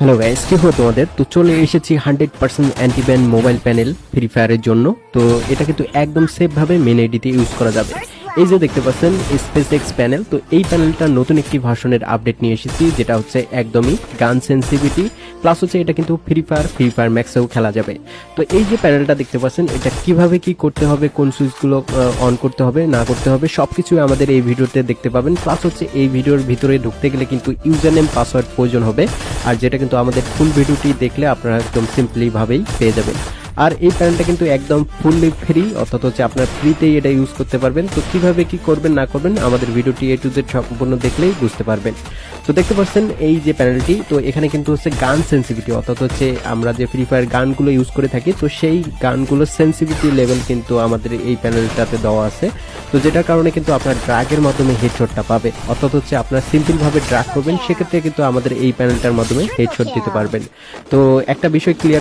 Hello guys, কি হলো তোমাদের? তো চলে এসেছি 100% anti ban mobile panel free ফায়ারের জন্য। তো এটা কিন্তু একদম সেফ ভাবে মেন আইডিতে ইউজ করা যাবে। এই যে দেখতে পাচ্ছেন স্পেস এক্স প্যানেল, তো এই প্যানেলটা নতুন একটি ভার্সনের আপডেট নিয়ে এসেছি, যেটা হচ্ছে একদমই গান সেন্সিটিভিটি প্লাস হচ্ছে এটা কিন্তু ফ্রি ফায়ার ম্যাক্সেও খেলা যাবে। তো এই যে প্যানেলটা দেখতে পাচ্ছেন, এটা কিভাবে কি করতে হবে, কোন সুইচগুলো অন করতে হবে না করতে হবে সবকিছু আমাদের এই ভিডিওতে দেখতে পাবেন। প্লাস হচ্ছে এই ভিডিওর ভিতরে ঢুকতে গেলে কিন্তু ইউজার নেম পাসওয়ার্ড প্রয়োজন হবে, আর যেটা কিন্তু আমাদের ফুল ভিডিওটি দেখলে আপনারা একদম সিম্পলি ভাবেই পেয়ে যাবেন। আর এই প্যানেলটা কিন্তু একদম ফুললি ফ্রি, অর্থাৎ হচ্ছে আপনার ফ্রিতেই এটা ইউজ করতে পারবেন। তো কিভাবে কি করবেন না করবেন আমাদের ভিডিওটি A to Z সম্পূর্ণ দেখলেই বুঝতে পারবেন। তো দেখতে পাচ্ছেন এই যে প্যানেলটি, তো এখানে কিন্তু হচ্ছে গান সেন্সিটিভিটি, অর্থাৎ হচ্ছে আমরা যে ফ্রি ফায়ার গানগুলো ইউজ করে থাকি, তো সেই গানগুলোর সেন্সিটিভিটি লেভেল কিন্তু আমাদের এই প্যানেলটাতে দেওয়া আছে। তো যেটার কারণে কিন্তু আপনার ড্রাগের মাধ্যমে হেডশটটা পাবে, অর্থাৎ হচ্ছে আপনার সিম্পল ভাবে ড্রাগ করবেন, সেক্ষেত্রে কিন্তু আমাদের এই প্যানেলটার মাধ্যমে হেডশট দিতে পারবেন। তো একটা বিষয় ক্লিয়ার